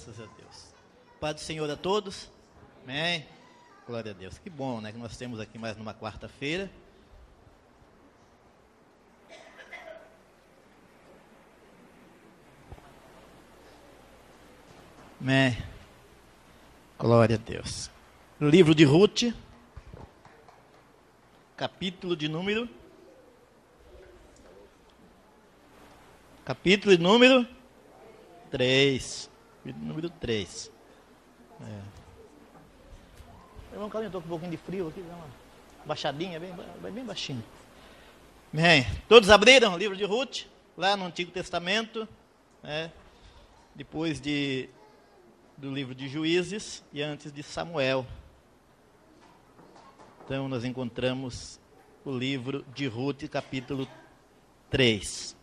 Graças a Deus. Paz do Senhor a todos. Amém. Glória a Deus. Que bom, né? Que nós temos aqui mais numa quarta-feira. Amém. Glória a Deus. Livro de Ruth, capítulo de número 3. Número 3. Irmão Carlinhos, estou com um pouquinho de frio aqui, dá uma baixadinha, bem baixinho. Bem, todos abriram o livro de Ruth, lá no Antigo Testamento, depois do livro de Juízes e antes de Samuel. Então, nós encontramos o livro de Ruth, capítulo 3.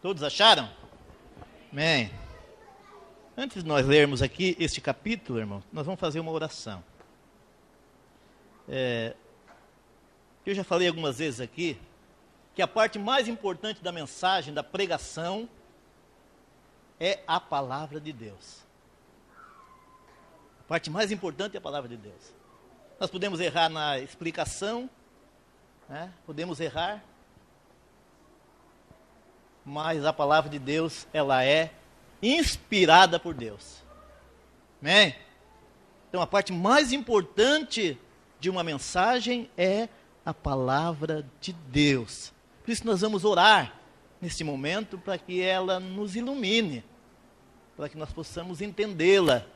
Todos acharam? Amém. Antes de nós lermos aqui este capítulo, irmão, nós vamos fazer uma oração. Eu já falei algumas vezes aqui que a parte mais importante da mensagem, da pregação, é a palavra de Deus. A parte mais importante é a palavra de Deus. Nós podemos errar na explicação, podemos errar, mas a palavra de Deus, ela é inspirada por Deus. Amém? Então, a parte mais importante de uma mensagem é a palavra de Deus. Por isso nós vamos orar neste momento para que ela nos ilumine, para que nós possamos entendê-la,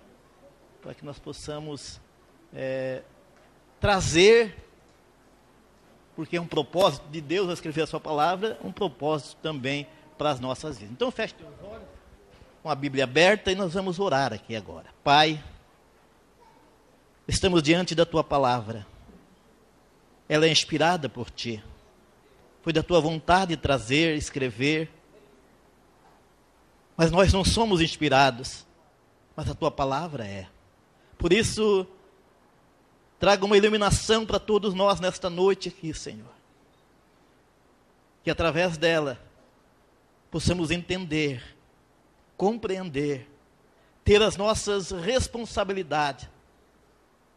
para que nós possamos trazer, porque é um propósito de Deus a escrever a sua palavra, um propósito também para as nossas vidas. Então feche os olhos, com a Bíblia aberta, e nós vamos orar aqui agora. Pai, estamos diante da tua palavra. Ela é inspirada por ti. Foi da tua vontade trazer, escrever. Mas nós não somos inspirados, mas a tua palavra é. Por isso, traga uma iluminação para todos nós nesta noite aqui, Senhor. Que através dela possamos entender, compreender, ter as nossas responsabilidades,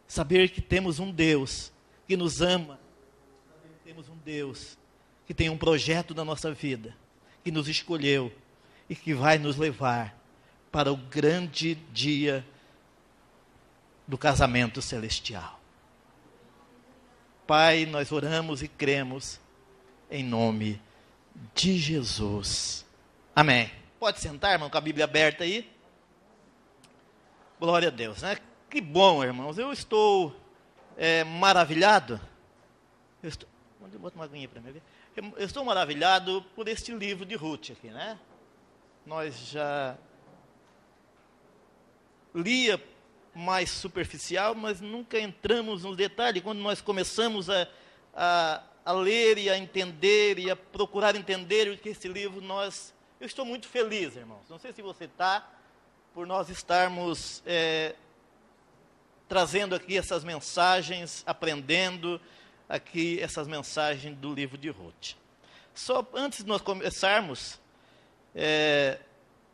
saber que temos um Deus que nos ama, saber que temos um Deus que tem um projeto na nossa vida, que nos escolheu e que vai nos levar para o grande dia do casamento celestial. Pai, nós oramos e cremos em nome de Jesus. Amém. Pode sentar, irmão, com a Bíblia aberta aí. Glória a Deus, né? Que bom, irmãos. Eu estou maravilhado. Onde eu boto uma aguinha para mim? Eu estou maravilhado por este livro de Ruth aqui, né? Nós já lia mais superficial, mas nunca entramos no detalhe. Quando nós começamos a ler e a entender e a procurar entender o que esse livro eu estou muito feliz, irmãos. Não sei se você está, por nós estarmos trazendo aqui essas mensagens, aprendendo aqui essas mensagens do livro de Ruth. Só antes de nós começarmos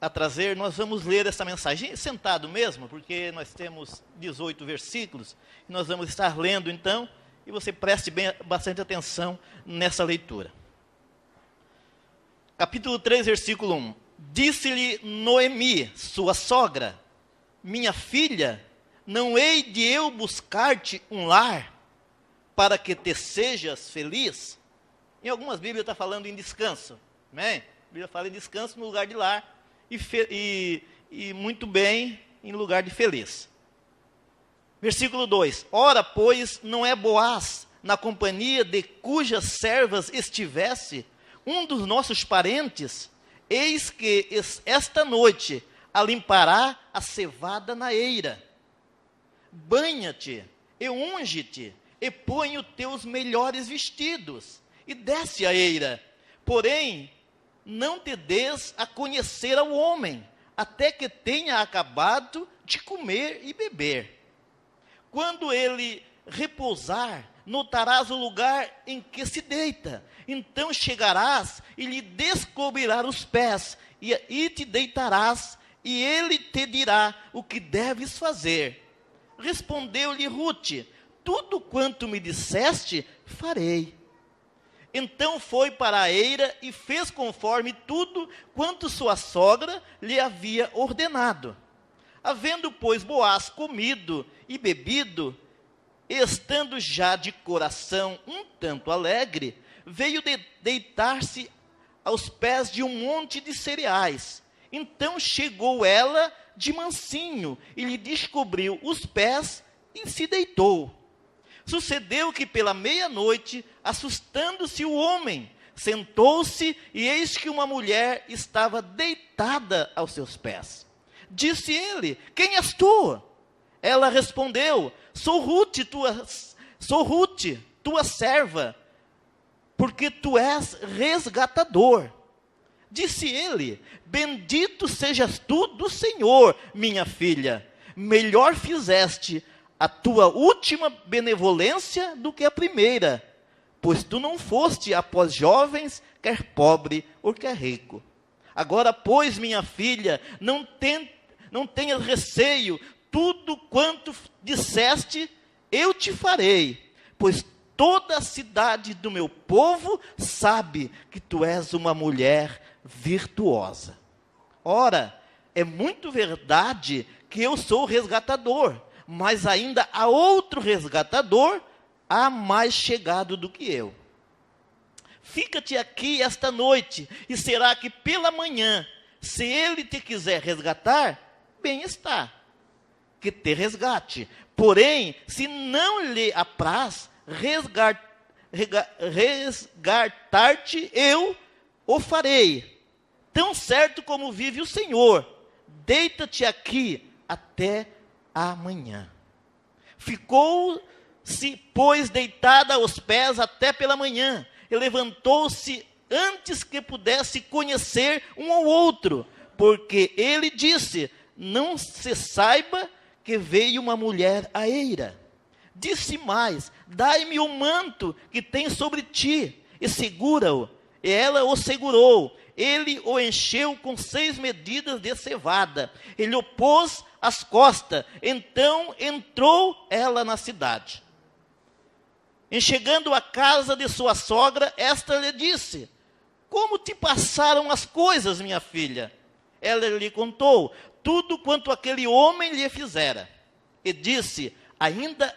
a trazer, nós vamos ler essa mensagem sentado mesmo, porque nós temos 18 versículos, e nós vamos estar lendo então, e você preste bastante atenção nessa leitura. Capítulo 3, versículo 1. Disse-lhe Noemi, sua sogra: minha filha, não hei de eu buscar-te um lar, para que te sejas feliz? Em algumas Bíblias está falando em descanso, amém? A Bíblia fala em descanso no lugar de lar, e muito bem em lugar de feliz. Versículo 2. Ora, pois, não é Boaz, na companhia de cujas servas estivesse um dos nossos parentes? Eis que esta noite a limpará a cevada na eira. Banha-te e unge-te, e põe os teus melhores vestidos, e desce a eira. Porém, não te des a conhecer ao homem, até que tenha acabado de comer e beber. Quando ele repousar, notarás o lugar em que se deita. Então chegarás e lhe descobrirás os pés, e te deitarás e ele te dirá o que deves fazer. Respondeu-lhe Rute: tudo quanto me disseste, farei. Então foi para a eira e fez conforme tudo quanto sua sogra lhe havia ordenado. Havendo, pois, Boaz comido e bebido, estando já de coração um tanto alegre, veio deitar-se aos pés de um monte de cereais. Então chegou ela de mansinho e lhe descobriu os pés e se deitou. Sucedeu que pela meia-noite, assustando-se o homem, sentou-se e eis que uma mulher estava deitada aos seus pés. Disse ele: quem és tu? Ela respondeu: sou Rute, tua serva, porque tu és resgatador. Disse ele: bendito sejas tu do Senhor, minha filha. Melhor fizeste a tua última benevolência do que a primeira, pois tu não foste após jovens, quer pobre ou quer rico. Agora, pois, minha filha, não tenhas receio, tudo quanto disseste, eu te farei, pois toda a cidade do meu povo sabe que tu és uma mulher virtuosa. Ora, é muito verdade que eu sou o resgatador, mas ainda há outro resgatador, há mais chegado do que eu. Fica-te aqui esta noite, e será que pela manhã, se ele te quiser resgatar, bem está, que te resgate. Porém, se não lhe apraz resgatar-te, eu o farei. Tão certo como vive o Senhor, deita-te aqui até amanhã. Ficou-se, pois, deitada aos pés até pela manhã, e levantou-se antes que pudesse conhecer um ao outro, porque ele disse: não se saiba que veio uma mulher à eira. Disse mais: dai-me o manto que tem sobre ti, e segura-o. E ela o segurou. Ele o encheu com 6 medidas de cevada. Ele o pôs às costas. Então entrou ela na cidade. Em chegando à casa de sua sogra, esta lhe disse: como te passaram as coisas, minha filha? Ela lhe contou tudo quanto aquele homem lhe fizera. E disse ainda,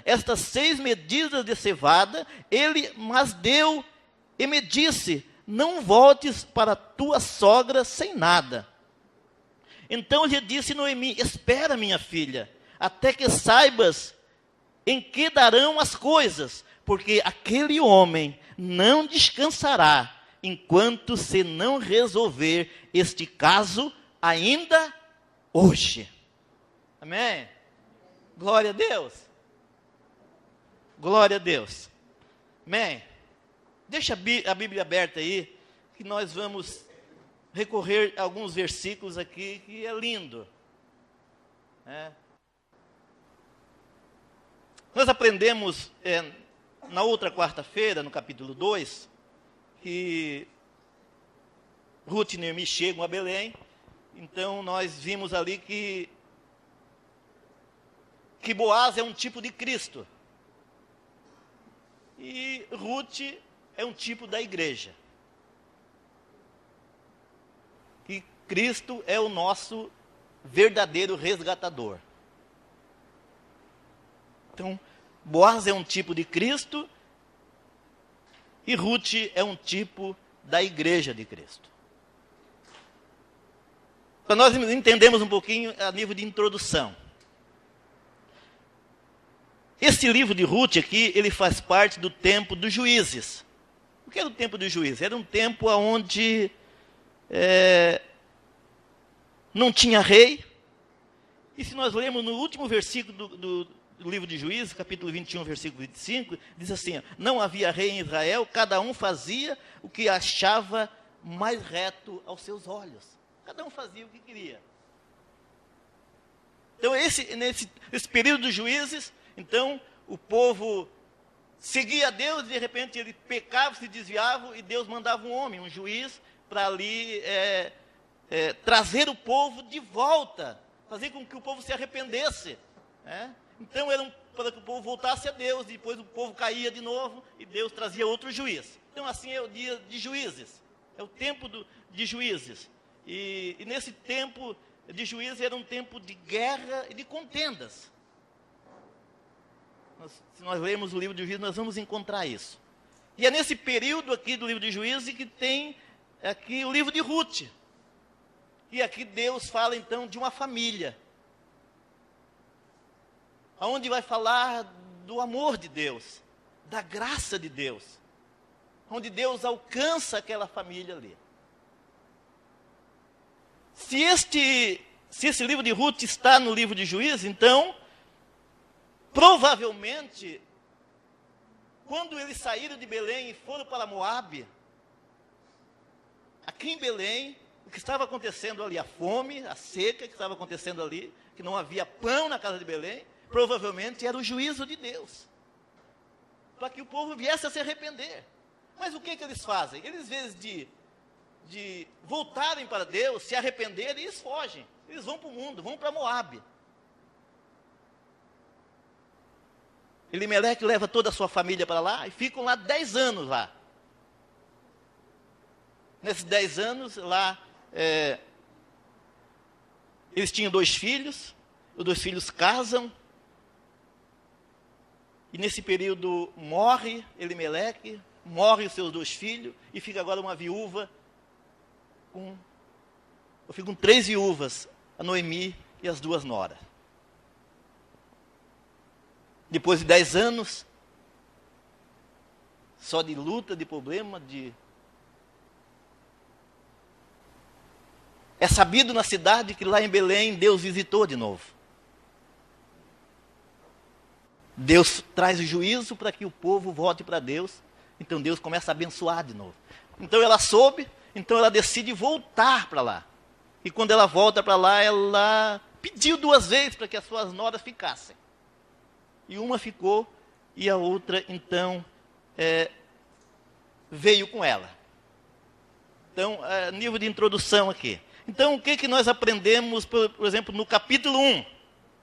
estas 6 medidas de cevada, ele mas deu, e me disse: não voltes para tua sogra sem nada. Então lhe disse Noemi: espera, minha filha, até que saibas em que darão as coisas, porque aquele homem não descansará, enquanto se não resolver este caso ainda hoje. Amém? Glória a Deus. Glória a Deus. Amém? Deixa a Bíblia aberta aí, que nós vamos recorrer a alguns versículos aqui, que é lindo. Nós aprendemos na outra quarta-feira, no capítulo 2, que Rute e Noemi chegam a Belém. Então nós vimos ali que Boaz é um tipo de Cristo, e Rute é um tipo da igreja. Que Cristo é o nosso verdadeiro resgatador. Então, Boaz é um tipo de Cristo e Rute é um tipo da igreja de Cristo. Para nós entendermos um pouquinho a nível de introdução. Esse livro de Rute aqui, ele faz parte do tempo dos juízes. O que era o tempo dos juízes? Era um tempo onde não tinha rei. E se nós lermos no último versículo do livro de Juízes, capítulo 21, versículo 25, diz assim: não havia rei em Israel, cada um fazia o que achava mais reto aos seus olhos. Cada um fazia o que queria. Então, nesse período dos juízes, então, o povo seguia a Deus, e de repente ele pecava, se desviava, e Deus mandava um homem, um juiz, para ali trazer o povo de volta, fazer com que o povo se arrependesse. Né? Então era para que o povo voltasse a Deus, depois o povo caía de novo e Deus trazia outro juiz. Então assim é o dia de juízes, é o tempo de juízes. E nesse tempo de juízes era um tempo de guerra e de contendas. Se nós lermos o livro de Juízes, nós vamos encontrar isso. E é nesse período aqui do livro de Juízes que tem aqui o livro de Ruth. E aqui Deus fala então de uma família, onde vai falar do amor de Deus, da graça de Deus, onde Deus alcança aquela família ali. Se esse livro de Ruth está no livro de Juízes, então, provavelmente, quando eles saíram de Belém e foram para Moabe, aqui em Belém, o que estava acontecendo ali, a fome, a seca que estava acontecendo ali, que não havia pão na casa de Belém, provavelmente era o juízo de Deus, para que o povo viesse a se arrepender. Mas o que eles fazem? Eles, em vez de voltarem para Deus, se arrependerem, eles fogem. Eles vão para o mundo, vão para Moabe. Elimeleque leva toda a sua família para lá e ficam lá 10 anos lá. Nesses 10 anos lá, eles tinham 2 filhos, os 2 filhos casam, e nesse período morre Elimeleque, morrem os seus 2 filhos, e fica agora uma viúva, ficam 3 viúvas, a Noemi e as 2 noras. Depois de 10 anos, só de luta, de problema, é sabido na cidade que lá em Belém Deus visitou de novo. Deus traz o juízo para que o povo volte para Deus. Então Deus começa a abençoar de novo. Então ela soube, então ela decide voltar para lá. E quando ela volta para lá, ela pediu 2 vezes para que as suas noras ficassem. E uma ficou, e a outra, então, veio com ela. Então, nível de introdução aqui. Então, o que nós aprendemos, por exemplo, no capítulo 1?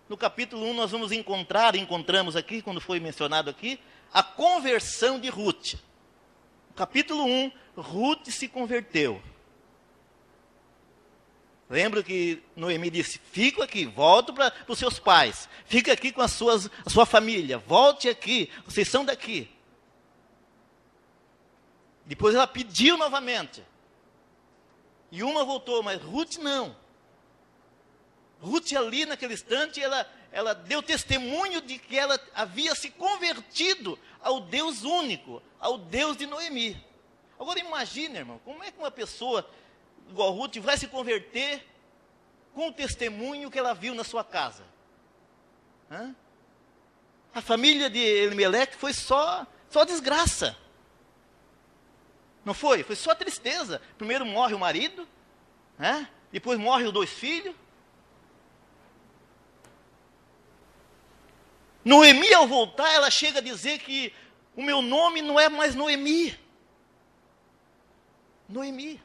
No capítulo 1 nós vamos encontramos aqui, quando foi mencionado aqui, a conversão de Ruth. No capítulo 1, Ruth se converteu. Lembra que Noemi disse, fica aqui, volta para os seus pais, fica aqui com a sua família, volte aqui, vocês são daqui. Depois ela pediu novamente. E uma voltou, mas Ruth não. Ruth ali naquele instante, ela deu testemunho de que ela havia se convertido ao Deus único, ao Deus de Noemi. Agora imagine, irmão, como é que uma pessoa igual Ruth vai se converter com o testemunho que ela viu na sua casa? A família de Elimeleque foi só desgraça. Não foi? Foi só tristeza. Primeiro morre o marido, depois morre os 2 filhos. Noemi, ao voltar, ela chega a dizer que o meu nome não é mais Noemi. Noemi.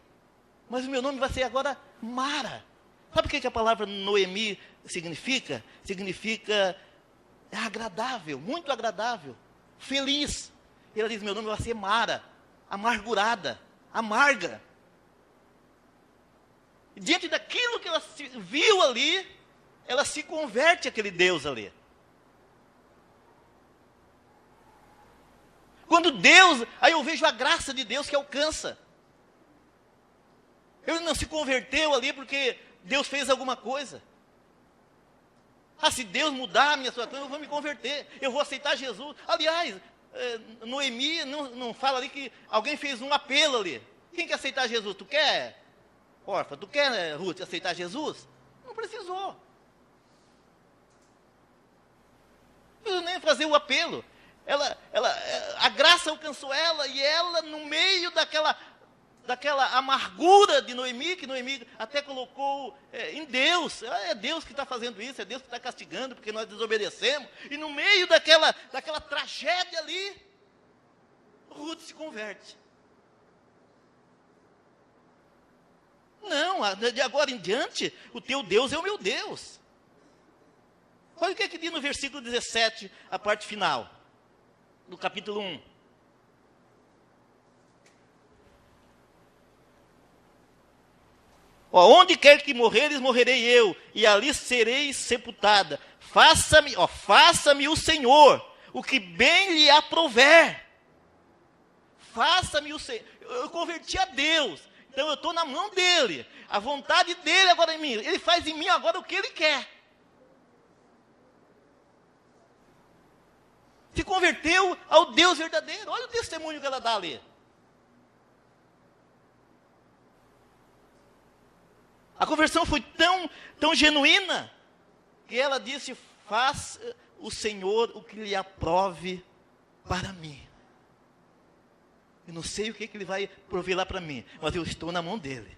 Mas o meu nome vai ser agora Mara. Sabe o que a palavra Noemi significa? Significa agradável, muito agradável, feliz. E ela diz, meu nome vai ser Mara, amargurada, amarga. E diante daquilo que ela viu ali, ela se converte àquele Deus ali. Quando Deus, aí eu vejo a graça de Deus que alcança. Ele não se converteu ali porque Deus fez alguma coisa. Se Deus mudar a minha situação, eu vou me converter. Eu vou aceitar Jesus. Aliás, Noemi não fala ali que alguém fez um apelo ali. Quem quer aceitar Jesus? Tu quer? Órfã, tu quer, Ruth, aceitar Jesus? Não precisou. Não precisou nem fazer o apelo. A graça alcançou ela e ela, no meio daquela amargura de Noemi, que Noemi até colocou em Deus. É Deus que está fazendo isso, é Deus que está castigando, porque nós desobedecemos. E no meio daquela tragédia ali, Ruth se converte. de agora em diante, o teu Deus é o meu Deus. Olha o que diz no versículo 17, a parte final, do capítulo 1. Onde quer que morreres, morrerei eu, e ali serei sepultada. Faça-me o Senhor, o que bem lhe aprouver. Faça-me o Senhor. Eu converti a Deus, então eu estou na mão dele. A vontade dele agora em mim. Ele faz em mim agora o que ele quer. Se converteu ao Deus verdadeiro. Olha o testemunho que ela dá ali. A conversão foi tão genuína, que ela disse, faça o Senhor o que lhe aprove para mim. Eu não sei o que ele vai prover lá para mim, mas eu estou na mão dele.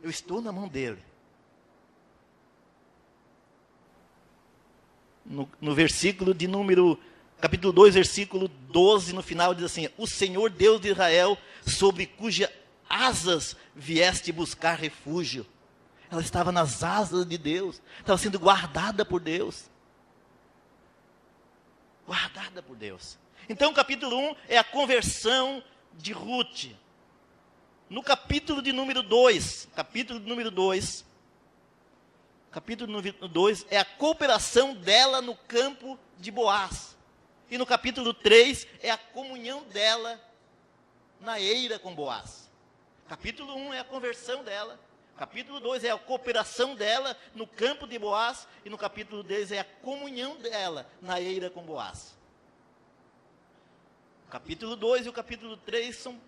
Eu estou na mão dele. No versículo de número, capítulo 2, versículo 12, no final diz assim, o Senhor Deus de Israel, sobre cuja asas vieste buscar refúgio. Ela estava nas asas de Deus, estava sendo guardada por Deus. Guardada por Deus. Então o capítulo 1 é a conversão de Ruth. No capítulo de número 2, capítulo número 2 é a cooperação dela no campo de Boaz. E no capítulo 3 é a comunhão dela na eira com Boaz. Capítulo 1 é a conversão dela. Capítulo 2 é a cooperação dela no campo de Boaz. E no capítulo 3 é a comunhão dela na eira com Boaz. O capítulo 2 e o capítulo 3 são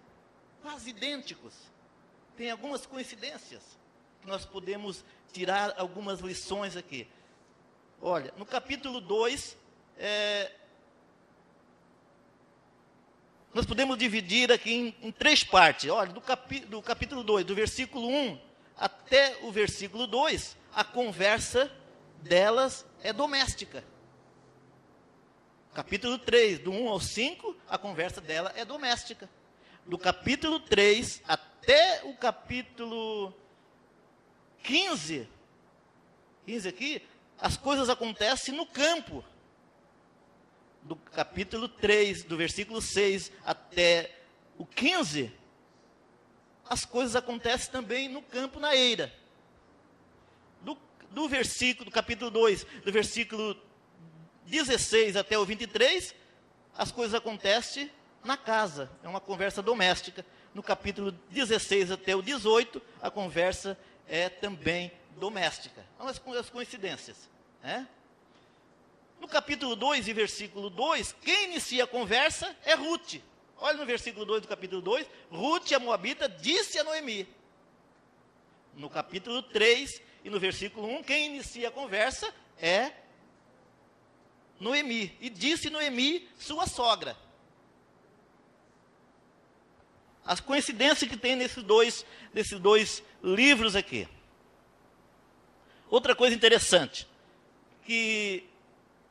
quase idênticos. Tem algumas coincidências que nós podemos tirar algumas lições aqui. Olha, no capítulo 2, nós podemos dividir aqui em 3 partes. Olha, do capítulo 2, do versículo 1 até o versículo 2, a conversa delas é doméstica. Capítulo 3, do 1 ao 5, a conversa dela é doméstica. Do capítulo 3 até o capítulo 15 aqui, as coisas acontecem no campo. Do capítulo 3, do versículo 6 até o 15, as coisas acontecem também no campo, na eira. Do capítulo 2, do versículo 16 até o 23, as coisas acontecem na casa. É uma conversa doméstica. No capítulo 16 até o 18, a conversa é também doméstica. São as coincidências. No capítulo 2 e versículo 2, quem inicia a conversa é Ruth. Olha no versículo 2 do capítulo 2, Ruth, a Moabita, disse a Noemi. No capítulo 3 e no versículo 1, quem inicia a conversa é Noemi. E disse Noemi, sua sogra. As coincidências que tem nesses dois livros aqui. Outra coisa interessante, que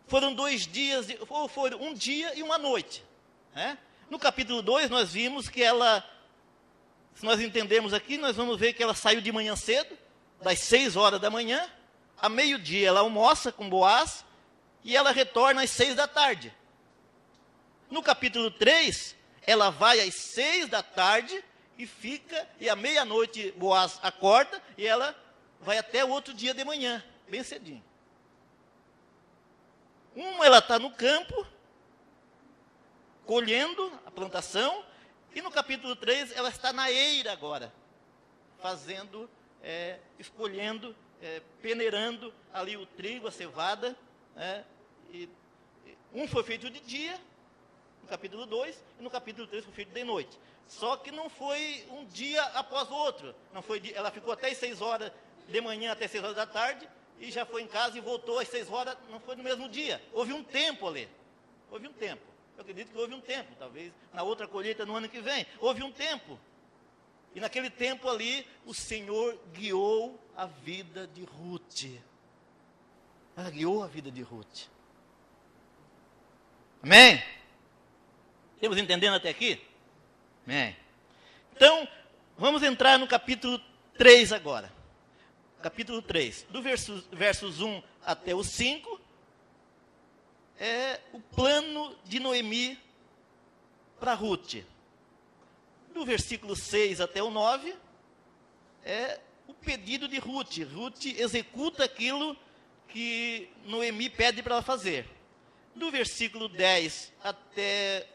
foram 2 dias, ou foram um dia e uma noite. No capítulo 2, nós vimos que ela, se nós entendermos aqui, nós vamos ver que ela saiu de manhã cedo, das 6 horas da manhã, a meio-dia ela almoça com Boaz, e ela retorna às 6 da tarde. No capítulo 3, ela vai às 6 da tarde e fica, e à meia-noite Boaz acorda, e ela vai até o outro dia de manhã, bem cedinho. Ela está no campo, colhendo a plantação, e no capítulo 3 ela está na eira agora, fazendo, escolhendo, peneirando ali o trigo, a cevada, um foi feito de dia, no capítulo 2, e no capítulo 3 foi feito de noite. Só que não foi um dia após o outro. Ela ficou até as 6 horas de manhã, até 6 horas da tarde, e já foi em casa e voltou às 6 horas, não foi no mesmo dia. Houve um tempo ali. Houve um tempo. Eu acredito que houve um tempo, talvez na outra colheita no ano que vem. Houve um tempo. E naquele tempo ali, o Senhor guiou a vida de Ruth. Ela guiou a vida de Ruth. Amém? Estamos entendendo até aqui? Amém. Então, vamos entrar no capítulo 3 agora. Capítulo 3. Do versos 1 até o 5, é o plano de Noemi para Ruth. Do versículo 6 até o 9, é o pedido de Ruth. Ruth executa aquilo que Noemi pede para ela fazer. Do versículo 10 até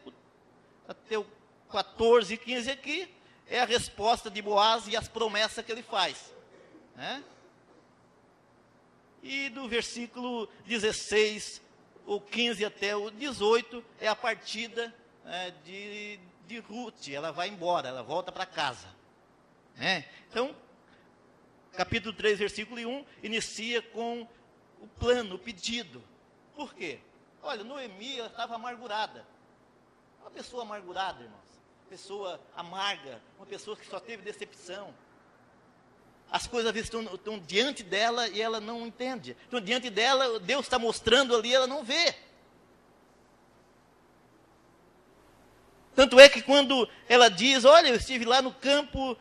o 14 e 15 aqui, é a resposta de Boaz e as promessas que ele faz. Né? E do versículo 16, o 15 até o 18, é a partida de Ruth. Ela vai embora, ela volta para casa. Então, capítulo 3, versículo 1, inicia com o plano, o pedido. Por quê? Olha, Noemi estava amargurada. Uma pessoa amargurada, irmãos. Pessoa amarga, uma pessoa que só teve decepção. As coisas às vezes estão diante dela e ela não entende. Então, diante dela, Deus está mostrando ali, ela não vê. Tanto é que quando ela diz, olha, eu estive lá no campo,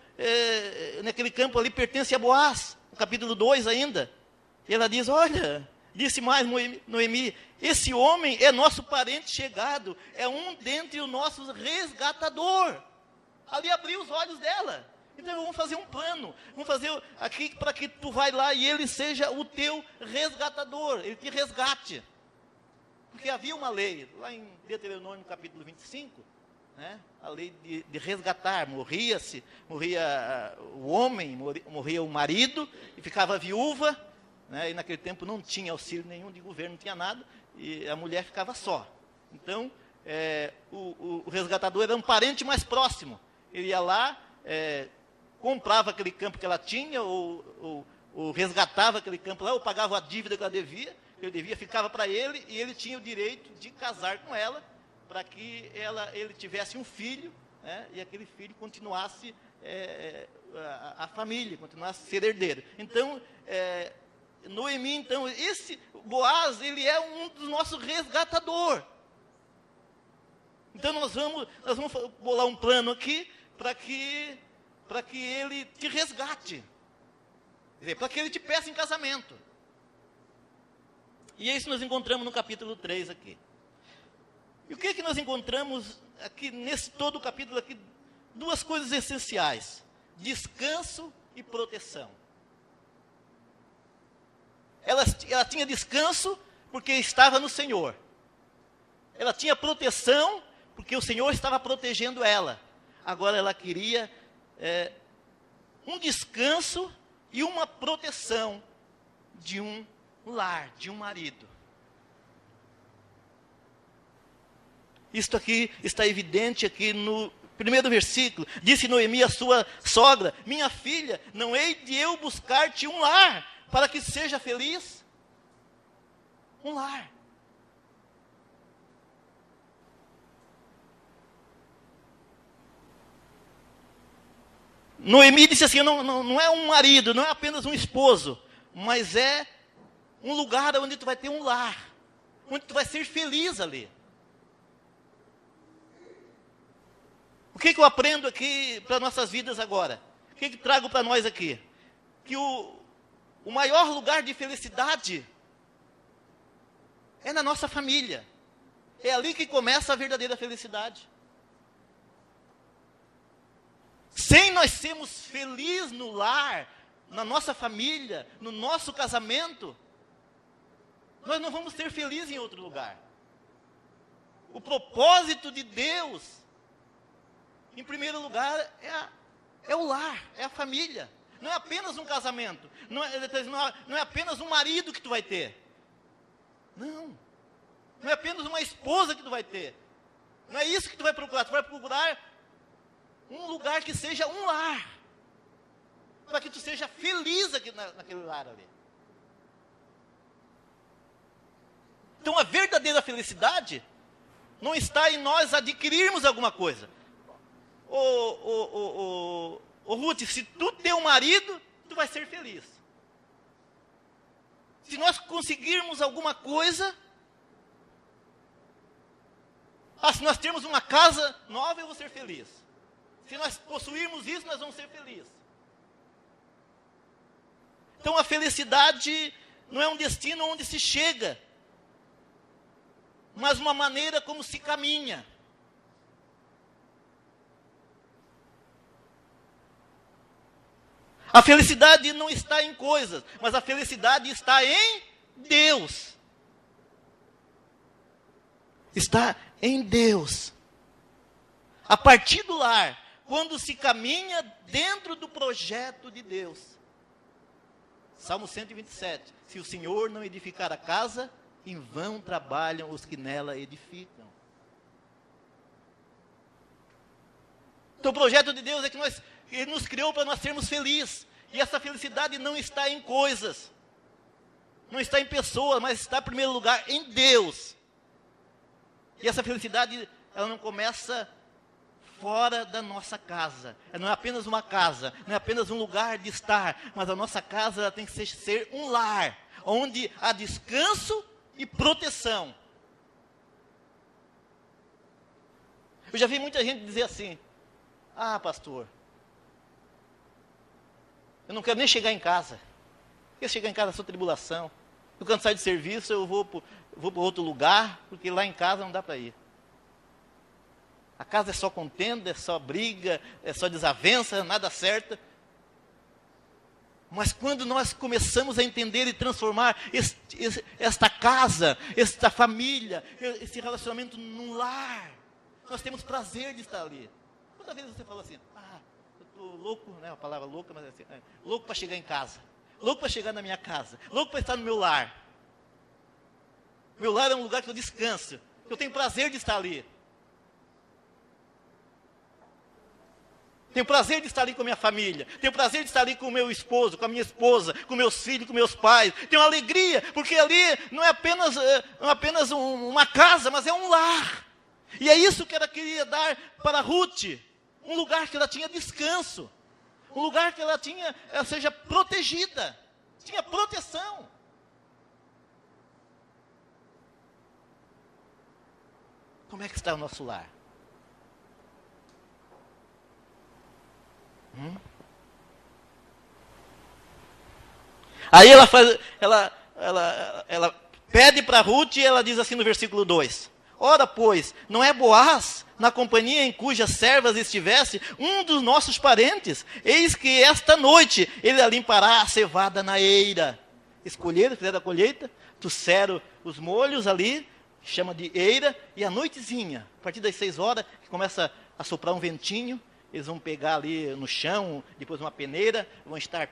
naquele campo ali pertence a Boaz, no capítulo 2 ainda. E ela diz, olha, disse mais Noemi, esse homem é nosso parente chegado, é um dentre os nossos resgatador. Ali abriu os olhos dela. Então vamos fazer um plano, vamos fazer aqui para que tu vai lá e ele seja o teu resgatador, ele te resgate. Porque havia uma lei, lá em Deuteronômio capítulo 25, a lei de resgatar, morria o homem, morria o marido, e ficava viúva, e naquele tempo não tinha auxílio nenhum de governo, não tinha nada, e a mulher ficava só. Então, o resgatador era um parente mais próximo, ele ia lá, comprava aquele campo que ela tinha, ou resgatava aquele campo lá, ou pagava a dívida que ele devia, ficava para ele, e ele tinha o direito de casar com ela, para que ele tivesse um filho, e aquele filho continuasse a família, continuasse a ser herdeiro. Então, Noemi, então, esse Boaz, ele é um dos nossos resgatadores. Então, nós vamos bolar um plano aqui, para que ele te resgate. Quer dizer, para que ele te peça em casamento. E é isso que nós encontramos no capítulo 3 aqui. E o que é que nós encontramos aqui, nesse todo o capítulo aqui? Duas coisas essenciais: descanso e proteção. Ela tinha descanso porque estava no Senhor. Ela tinha proteção porque o Senhor estava protegendo ela. Agora ela queria um descanso e uma proteção de um lar, de um marido. Isto aqui está evidente aqui no primeiro versículo. Disse Noemi à sua sogra, minha filha, não hei de eu buscar-te um lar, para que seja feliz? Um lar. Noemi disse assim, não é um marido, não é apenas um esposo, mas é um lugar onde tu vai ter um lar, onde tu vai ser feliz ali. O que eu aprendo aqui para nossas vidas agora? O que trago para nós aqui? Que o maior lugar de felicidade é na nossa família. É ali que começa a verdadeira felicidade. Sem nós sermos felizes no lar, na nossa família, no nosso casamento, nós não vamos ser felizes em outro lugar. O propósito de Deus, em primeiro lugar, é o lar, é a família. Não é apenas um casamento, não é apenas um marido que tu vai ter. Não é apenas uma esposa que tu vai ter. Não é isso que tu vai procurar um lugar que seja um lar, para que tu seja feliz aqui naquele lar ali. Então a verdadeira felicidade não está em nós adquirirmos alguma coisa. Ruth, se tu ter um marido, tu vai ser feliz. Se nós conseguirmos alguma coisa, se nós termos uma casa nova, eu vou ser feliz. Se nós possuirmos isso, nós vamos ser felizes. Então a felicidade não é um destino onde se chega, mas uma maneira como se caminha. A felicidade não está em coisas, mas a felicidade está em Deus. Está em Deus. A partir do lar, quando se caminha dentro do projeto de Deus. Salmo 127. Se o Senhor não edificar a casa, em vão trabalham os que nela edificam. Então o projeto de Deus é que Ele nos criou para nós sermos felizes. E essa felicidade não está em coisas. Não está em pessoas, mas está em primeiro lugar em Deus. E essa felicidade, ela não começa fora da nossa casa. Ela não é apenas uma casa, não é apenas um lugar de estar, mas a nossa casa ela tem que ser um lar, onde há descanso e proteção. Eu já vi muita gente dizer assim: ah, pastor, eu não quero nem chegar em casa. Porque chegar em casa é só tribulação. Eu quando saio de serviço, eu vou para outro lugar, porque lá em casa não dá para ir. A casa é só contenda, é só briga, é só desavença, nada certa. Mas quando nós começamos a entender e transformar esta casa, esta família, esse relacionamento num lar, nós temos prazer de estar ali. Quantas vezes você falou assim: ah, eu estou louco, né? A palavra louca, mas assim, louco para chegar em casa, louco para chegar na minha casa, louco para estar no meu lar. Meu lar é um lugar que eu descanso, que eu tenho prazer de estar ali. Tenho prazer de estar ali com a minha família. Tenho prazer de estar ali com o meu esposo, com a minha esposa, com meus filhos, com meus pais. Tenho alegria, porque ali não é apenas uma casa, mas é um lar. E é isso que ela queria dar para Ruth. Um lugar que ela tinha descanso. Um lugar que ela seja protegida. Tinha proteção. Como é que está o nosso lar? Aí ela pede para Ruth e ela diz assim no versículo 2: ora, pois, não é Boaz, na companhia em cujas servas estivesse, um dos nossos parentes? Eis que esta noite ele limpará a cevada na eira. Escolheram, fizeram a colheita, trouxeram os molhos ali, chama de eira, e à noitezinha, a partir das 6 horas, que começa a soprar um ventinho, eles vão pegar ali no chão, depois uma peneira, vão estar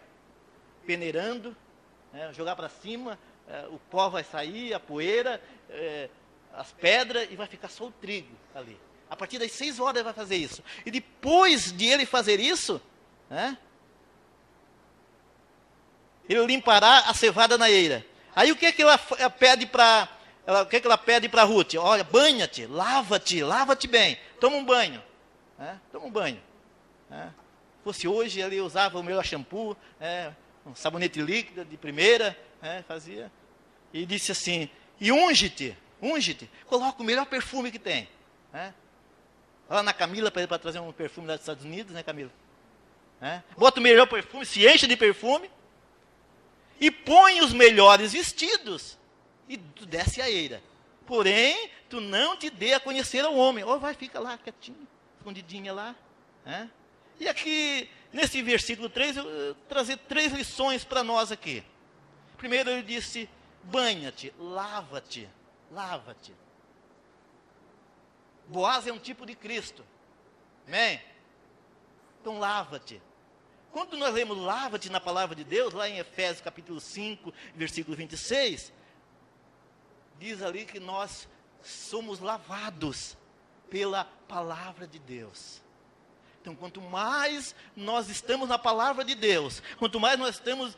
peneirando, jogar para cima, o pó vai sair, a poeira, as pedras, e vai ficar só o trigo ali. A partir das 6 horas ele vai fazer isso. E depois de ele fazer isso, ele limpará a cevada na eira. Aí o que é que ela pede para Ruth? Olha, banha-te, lava-te bem, toma um banho. Toma um banho. Se fosse hoje, ele usava o melhor shampoo, um sabonete líquido de primeira, fazia. E disse assim: e unge-te, coloca o melhor perfume que tem. Lá na Camila, para trazer um perfume lá dos Estados Unidos, né, Camila? Bota o melhor perfume, se enche de perfume, e põe os melhores vestidos, e tu desce a eira. Porém, tu não te dê a conhecer ao homem. Fica lá, quietinho, escondidinha lá. E aqui, nesse versículo 3, eu trazer 3 lições para nós aqui. Primeiro ele disse: banha-te, lava-te. Boaz é um tipo de Cristo. Amém? Então lava-te. Quando nós lemos lava-te na palavra de Deus, lá em Efésios capítulo 5, versículo 26, diz ali que nós somos lavados pela palavra de Deus. Então, quanto mais nós estamos na palavra de Deus, quanto mais nós estamos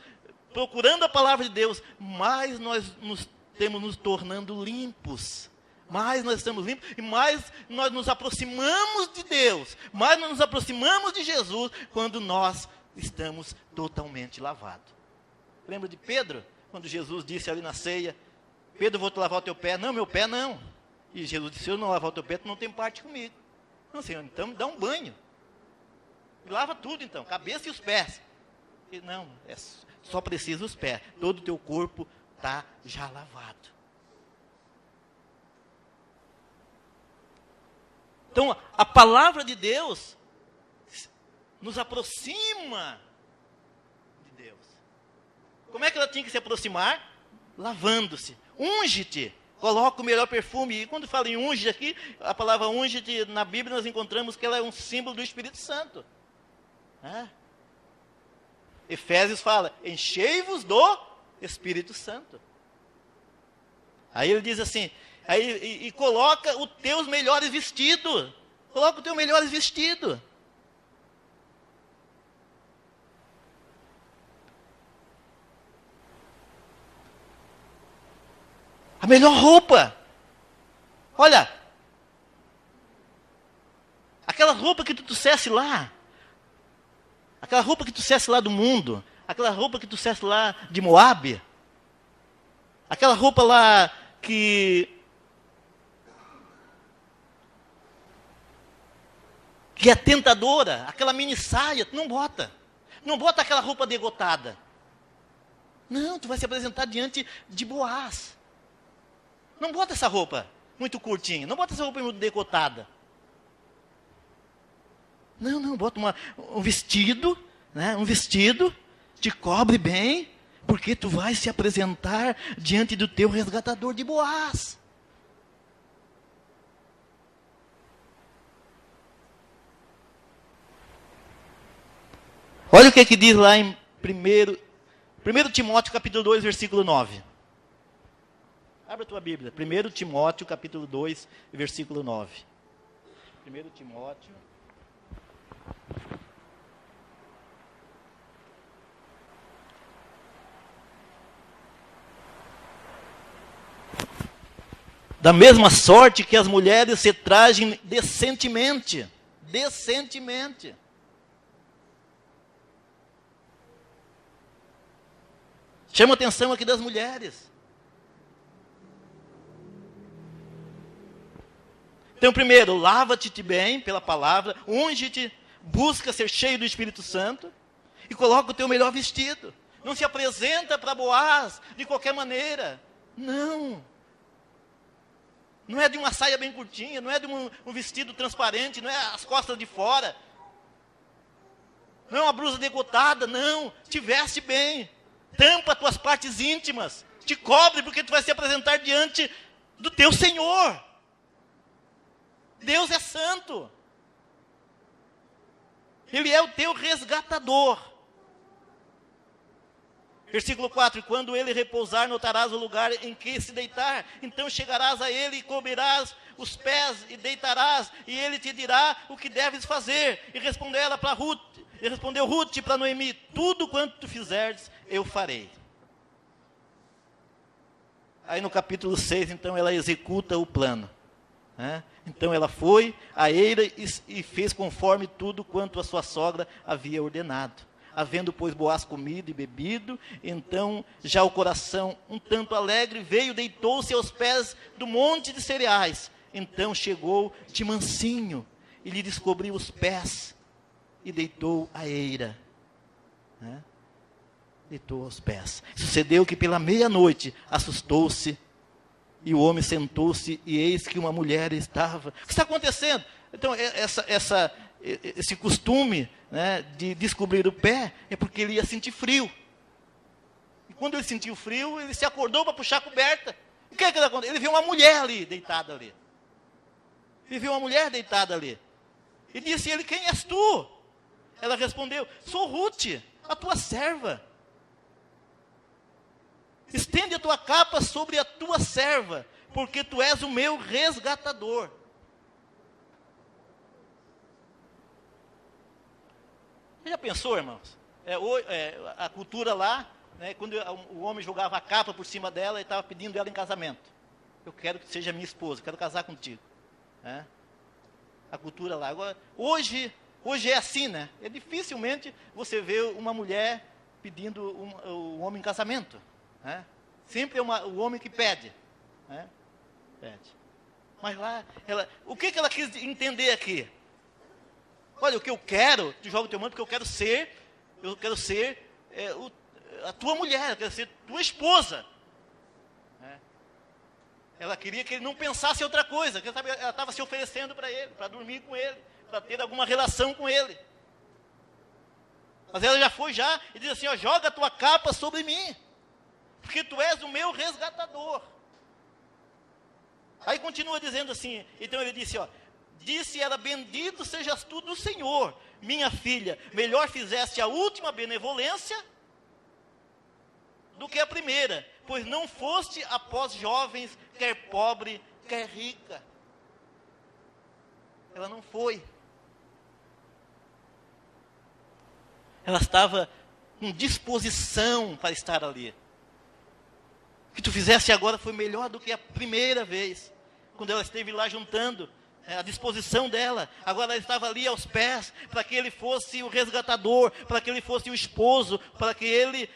procurando a palavra de Deus, mais nós temos nos tornando limpos. Mais nós estamos limpos e mais nós nos aproximamos de Deus. Mais nós nos aproximamos de Jesus quando nós estamos totalmente lavados. Lembra de Pedro? Quando Jesus disse ali na ceia: Pedro, vou te lavar o teu pé. Não, meu pé não. E Jesus disse: se eu não lavar o teu pé, tu não tem parte comigo. Não, Senhor, então dá um banho. Lava tudo então, cabeça e os pés. Não, só precisa os pés. Todo o teu corpo está já lavado. Então, a palavra de Deus nos aproxima de Deus. Como é que ela tinha que se aproximar? Lavando-se. Unge-te. Coloca o melhor perfume. E quando fala em unge aqui, a palavra unge-te, na Bíblia nós encontramos que ela é um símbolo do Espírito Santo. Efésios fala, enchei-vos do Espírito Santo. Aí ele diz assim, e coloca os teus melhores vestidos. Coloca os teus melhores vestidos. A melhor roupa. Olha, aquela roupa que tu trouxesse lá, aquela roupa que tu trouxesse lá do mundo, aquela roupa que tu trouxesse lá de Moabe, aquela roupa lá que é tentadora, aquela mini saia, tu não bota. Não bota aquela roupa degotada. Não, tu vai se apresentar diante de Boaz. Não bota essa roupa muito curtinha. Não bota essa roupa muito decotada. Não, bota um vestido, né? Um vestido, te cobre bem, porque tu vai se apresentar diante do teu resgatador de Boaz. Olha o que diz lá em 1 Timóteo capítulo 2, versículo 9. Abra a tua Bíblia. 1 Timóteo, capítulo 2, versículo 9. 1 Timóteo. Da mesma sorte que as mulheres se trajem decentemente. Decentemente. Chama a atenção aqui das mulheres. Então, primeiro, lava-te bem pela palavra, unge-te, busca ser cheio do Espírito Santo e coloca o teu melhor vestido. Não se apresenta para Boaz de qualquer maneira. Não. Não é de uma saia bem curtinha, não é de um vestido transparente, não é as costas de fora. Não é uma blusa decotada, não. Te veste bem. Tampa as tuas partes íntimas. Te cobre porque tu vai se apresentar diante do teu Senhor. Deus é santo. Ele é o teu resgatador. Versículo 4, quando ele repousar, notarás o lugar em que se deitar. Então chegarás a ele e cobrirás os pés e deitarás. E ele te dirá o que deves fazer. E respondeu Ruth para Noemi, tudo quanto tu fizeres, eu farei. Aí no capítulo 6, então, ela executa o plano. Então ela foi a eira e fez conforme tudo quanto a sua sogra havia ordenado. Havendo, pois, Boaz comido e bebido, então já o coração um tanto alegre veio, deitou-se aos pés do monte de cereais. Então chegou de mansinho e lhe descobriu os pés e deitou a eira. Deitou aos pés. Sucedeu que pela meia-noite assustou-se e o homem sentou-se e eis que uma mulher estava. O que está acontecendo? Então esse costume, né, de descobrir o pé é porque ele ia sentir frio. E quando ele sentiu frio, ele se acordou para puxar a coberta. O que é que aconteceu? Ele viu uma mulher ali, deitada ali. Ele viu uma mulher deitada ali. E disse ele, quem és tu? Ela respondeu, sou Ruth, a tua serva. Estende a tua capa sobre a tua serva, porque tu és o meu resgatador. Você já pensou, irmãos? A cultura lá, né, quando o homem jogava a capa por cima dela e estava pedindo ela em casamento. Eu quero que seja minha esposa, quero casar contigo. A cultura lá. Agora, hoje é assim, né? Dificilmente você vê uma mulher pedindo o homem em casamento. Sempre é o homem que pede. Pede. Mas lá, o que ela quis entender aqui? Olha, o que eu quero, tu joga o teu manto, porque eu quero ser a tua mulher, quer ser tua esposa. Ela queria que ele não pensasse em outra coisa. Ela estava se oferecendo para ele, para dormir com ele, para ter alguma relação com ele. Mas ela já foi e diz assim, joga a tua capa sobre mim, porque tu és o meu resgatador. Aí continua dizendo assim, então ele disse, disse ela, bendito sejas tu do Senhor, minha filha, melhor fizeste a última benevolência do que a primeira, pois não foste após jovens, quer pobre, quer rica. Ela não foi. Ela estava com disposição para estar ali. O que tu fizeste agora foi melhor do que a primeira vez, quando ela esteve lá juntando a disposição dela. Agora ela estava ali aos pés, para que ele fosse o resgatador, para que ele fosse o esposo, para que ele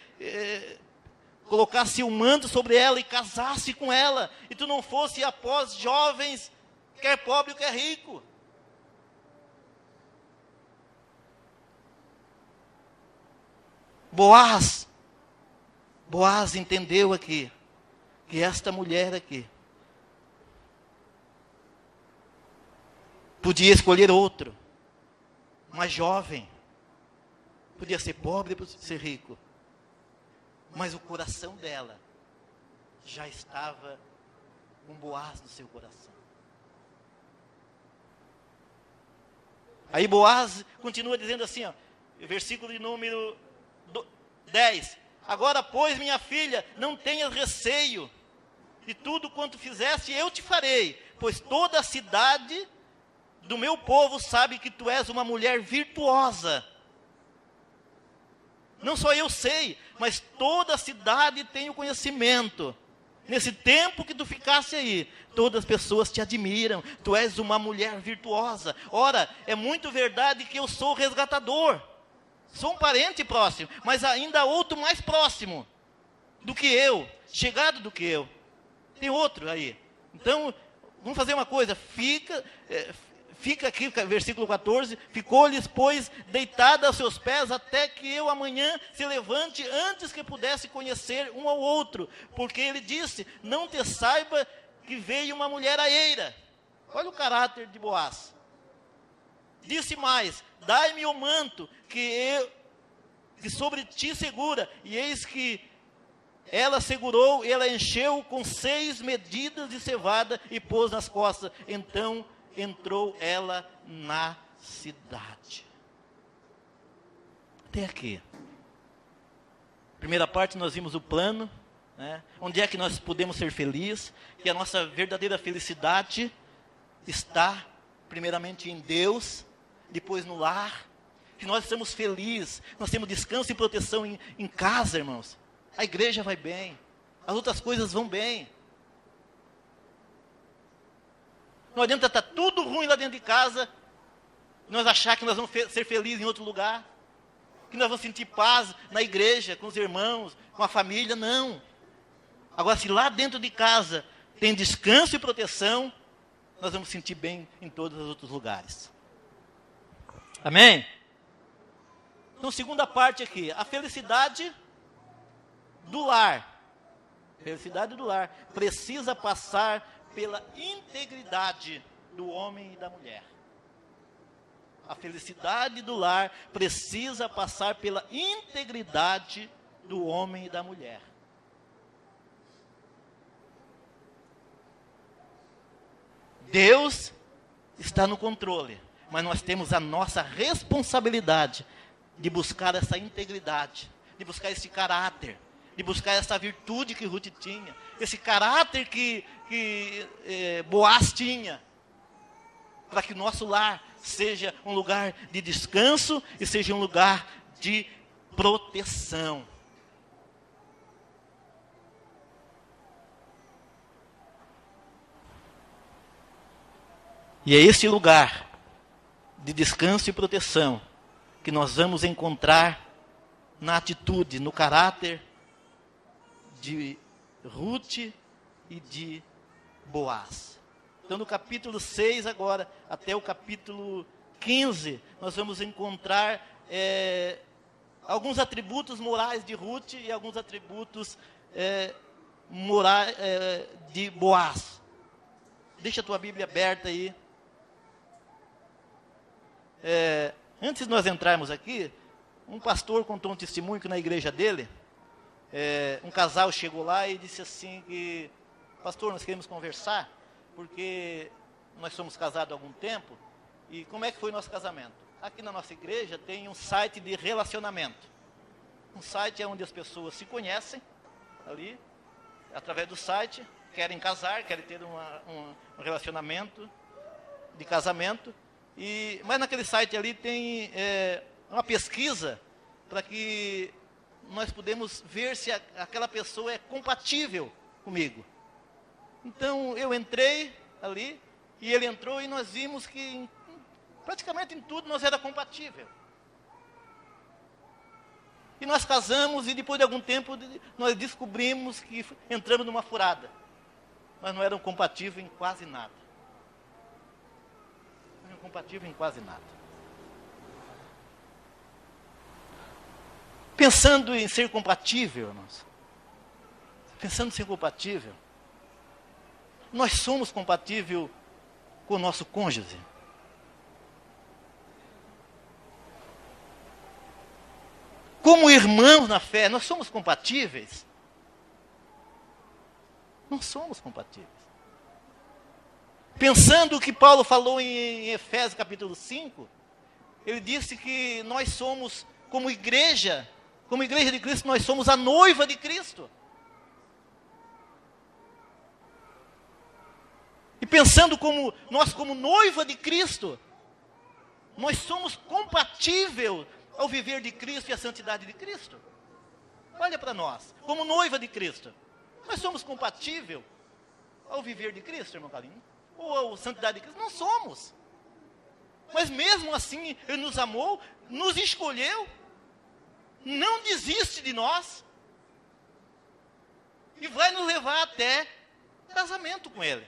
colocasse o manto sobre ela e casasse com ela, e tu não fosse após jovens, quer pobre ou quer rico. Boaz entendeu aqui, que esta mulher aqui podia escolher outro, mais jovem, podia ser pobre, podia ser rico, mas o coração dela já estava com Boaz no seu coração. Aí Boaz continua dizendo assim, versículo de número 10. Agora, pois, minha filha, não tenhas receio, de tudo quanto fizeste eu te farei, pois toda a cidade do meu povo sabe que tu és uma mulher virtuosa. Não só eu sei, mas toda a cidade tem o conhecimento. Nesse tempo que tu ficasse aí, todas as pessoas te admiram. Tu és uma mulher virtuosa. Ora, é muito verdade que eu sou resgatador. Sou um parente próximo, mas ainda há outro mais próximo do que eu, chegado do que eu. Tem outro aí. Então, vamos fazer uma coisa. Fica aqui, versículo 14, ficou-lhes, pois, deitada aos seus pés, até que eu amanhã se levante, antes que pudesse conhecer um ao outro, porque ele disse, não te saiba que veio uma mulher aeira. Olha o caráter de Boaz. Disse mais, dai-me o manto que sobre ti segura, e eis que ela segurou, ela encheu com 6 medidas de cevada, e pôs nas costas, então entrou ela na cidade. Até aqui. Primeira parte nós vimos o plano, onde é que nós podemos ser felizes, que a nossa verdadeira felicidade está primeiramente em Deus, depois no lar, que nós estamos felizes, nós temos descanso e proteção em casa, irmãos. A igreja vai bem, as outras coisas vão bem. Não adianta estar tudo ruim lá dentro de casa, nós achar que nós vamos ser felizes em outro lugar, que nós vamos sentir paz na igreja, com os irmãos, com a família, não. Agora, se lá dentro de casa tem descanso e proteção, nós vamos sentir bem em todos os outros lugares. Amém? Então, segunda parte aqui, a felicidade do lar. Felicidade do lar precisa passar pela integridade do homem e da mulher. A felicidade do lar precisa passar pela integridade do homem e da mulher. Deus está no controle, mas nós temos a nossa responsabilidade de buscar essa integridade, de buscar esse caráter, de buscar essa virtude que Ruth tinha, esse caráter que Boaz tinha, para que o nosso lar seja um lugar de descanso e seja um lugar de proteção. E é esse lugar de descanso e proteção que nós vamos encontrar na atitude, no caráter de Ruth e de Boaz. Então, no capítulo 6 agora, até o capítulo 15, nós vamos encontrar alguns atributos morais de Ruth e alguns atributos morais de Boaz. Deixa a tua Bíblia aberta aí. Antes de nós entrarmos aqui, um pastor contou um testemunho que na igreja dele, um casal chegou lá e disse assim que, pastor, nós queremos conversar, porque nós somos casados há algum tempo, e como é que foi o nosso casamento? Aqui na nossa igreja tem um site de relacionamento. Um site onde as pessoas se conhecem, ali, através do site, querem casar, querem ter um relacionamento de casamento, mas naquele site ali tem uma pesquisa para que nós podemos ver se aquela pessoa é compatível comigo. Então eu entrei ali, e ele entrou, e nós vimos que praticamente em tudo nós era compatível. E nós casamos, e depois de algum tempo nós descobrimos que entramos numa furada. Nós não éramos compatíveis em quase nada. Não éramos compatíveis em quase nada. Pensando em ser compatível, irmãos, pensando em ser compatível, nós somos compatíveis com o nosso cônjuge. Como irmãos na fé, nós somos compatíveis? Não somos compatíveis. Pensando o que Paulo falou em Efésios capítulo 5, ele disse que nós somos, como igreja de Cristo, nós somos a noiva de Cristo. E pensando como nós, como noiva de Cristo, nós somos compatíveis ao viver de Cristo e a santidade de Cristo. Olha para nós, como noiva de Cristo, nós somos compatíveis ao viver de Cristo, irmão Carlinhos? Ou à santidade de Cristo? Não somos. Mas mesmo assim, Ele nos amou, nos escolheu, não desiste de nós, e vai nos levar até casamento com Ele.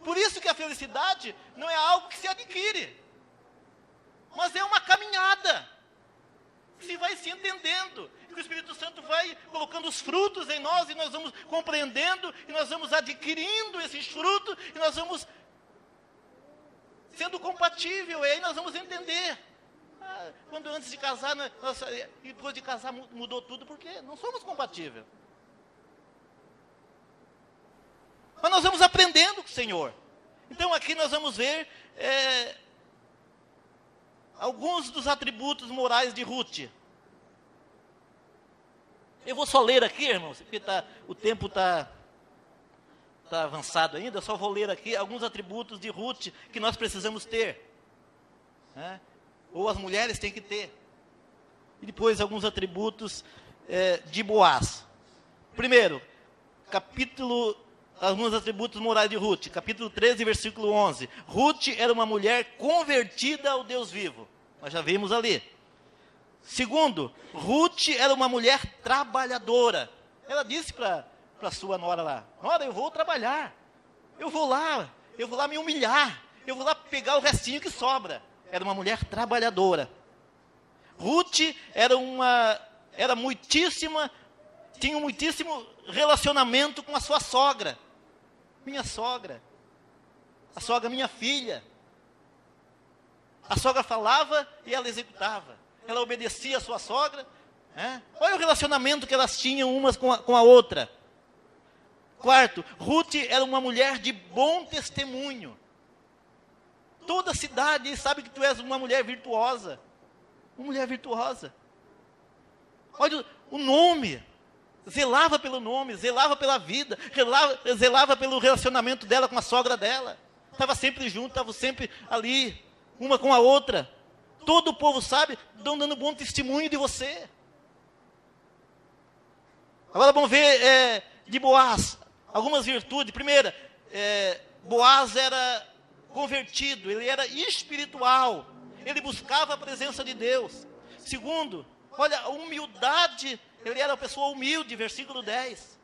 Por isso que a felicidade não é algo que se adquire, mas é uma caminhada. Se vai se entendendo, que o Espírito Santo vai colocando os frutos em nós, e nós vamos compreendendo, e nós vamos adquirindo esses frutos, e nós vamos sendo compatível, e aí nós vamos entender. Quando antes de casar, e depois de casar mudou tudo, porque não somos compatíveis. Mas nós vamos aprendendo com o Senhor. Então aqui nós vamos ver alguns dos atributos morais de Ruth. Eu vou só ler aqui, irmãos, porque o tempo está avançado ainda. Eu só vou ler aqui alguns atributos de Ruth que nós precisamos ter, né? Ou as mulheres têm que ter. E depois alguns atributos de Boaz. Primeiro, alguns atributos morais de Ruth, capítulo 13, versículo 11. Ruth era uma mulher convertida ao Deus vivo. Nós já vimos ali. Segundo, Ruth era uma mulher trabalhadora. Ela disse para sua nora lá: nora, eu vou trabalhar. Eu vou lá me humilhar. Eu vou lá pegar o restinho que sobra. Era uma mulher trabalhadora. Ruth tinha um muitíssimo relacionamento com a sua sogra. Minha sogra. A sogra, minha filha. A sogra falava e ela executava. Ela obedecia a sua sogra. Olha o relacionamento que elas tinham umas com a outra. Quarto, Ruth era uma mulher de bom testemunho. Toda a cidade sabe que tu és uma mulher virtuosa. Uma mulher virtuosa. Olha o nome. Zelava pelo nome, zelava pela vida, zelava pelo relacionamento dela com a sogra dela. Estava sempre junto, estava sempre ali, uma com a outra. Todo o povo sabe, estão dando bom testemunho de você. Agora vamos ver de Boaz, algumas virtudes. Primeira, Boaz era convertido, ele era espiritual, ele buscava a presença de Deus. Segundo, olha, a humildade, ele era uma pessoa humilde, versículo 10.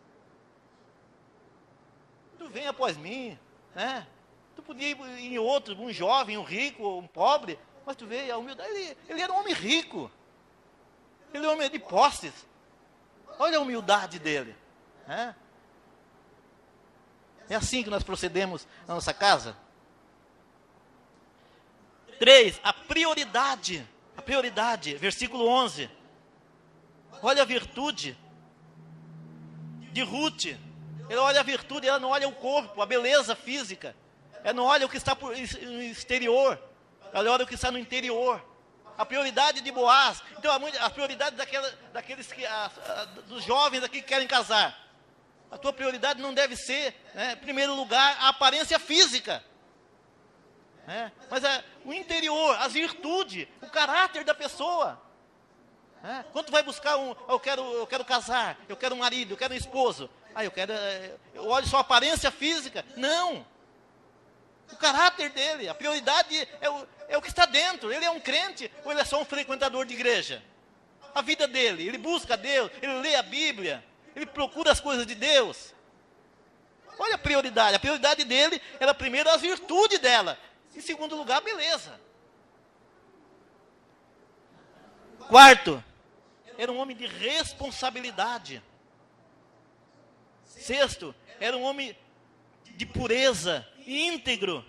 Tu vem após mim, né? Tu podia ir em outro, um jovem, um rico, um pobre, Mas tu vê a humildade, ele era um homem rico. Ele é um homem de posses. Olha a humildade dele. É assim que nós procedemos na nossa casa. 3, a prioridade. A prioridade, versículo 11. Olha a virtude de Ruth. Ela olha a virtude, ela não olha o corpo, a beleza física. Ela não olha o que está no exterior. Ela olha o que está no interior. A prioridade de Boaz. Então, a prioridade daqueles dos jovens aqui que querem casar. A tua prioridade não deve ser, em primeiro lugar, a aparência física. Mas o interior, as virtudes, o caráter da pessoa. Quando tu vai buscar eu quero casar, eu quero um marido, eu quero um esposo. Eu olho só a aparência física. Não. O caráter dele, a prioridade é o que está dentro. Ele é um crente ou ele é só um frequentador de igreja? A vida dele, ele busca Deus, ele lê a Bíblia, ele procura as coisas de Deus. Olha a prioridade dele era primeiro as virtudes dela. Em segundo lugar, a beleza. 4, era um homem de responsabilidade. 6, era um homem de pureza, íntegro.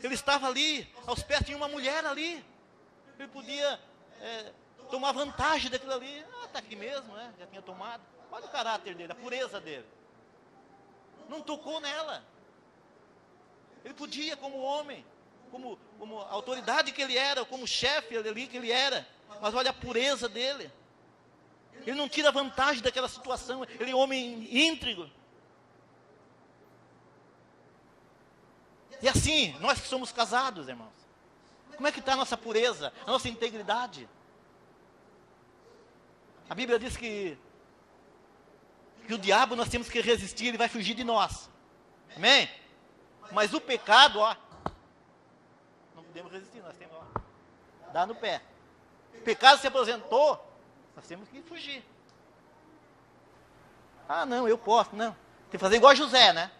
Ele estava ali, aos pés tinha uma mulher ali. Ele podia tomar vantagem daquilo ali. Está aqui mesmo, já tinha tomado. Olha o caráter dele, a pureza dele. Não tocou nela. Ele podia, como homem, como a autoridade que ele era, como chefe ali que ele era. Mas olha a pureza dele. Ele não tira vantagem daquela situação. Ele é um homem íntegro. E assim, nós que somos casados, irmãos, como é que está a nossa pureza, a nossa integridade? A Bíblia diz que o diabo nós temos que resistir, ele vai fugir de nós. Amém? Mas o pecado, não podemos resistir, nós temos, dá no pé. O pecado se apresentou, nós temos que fugir. Não, eu posso, não. Tem que fazer igual a José, né?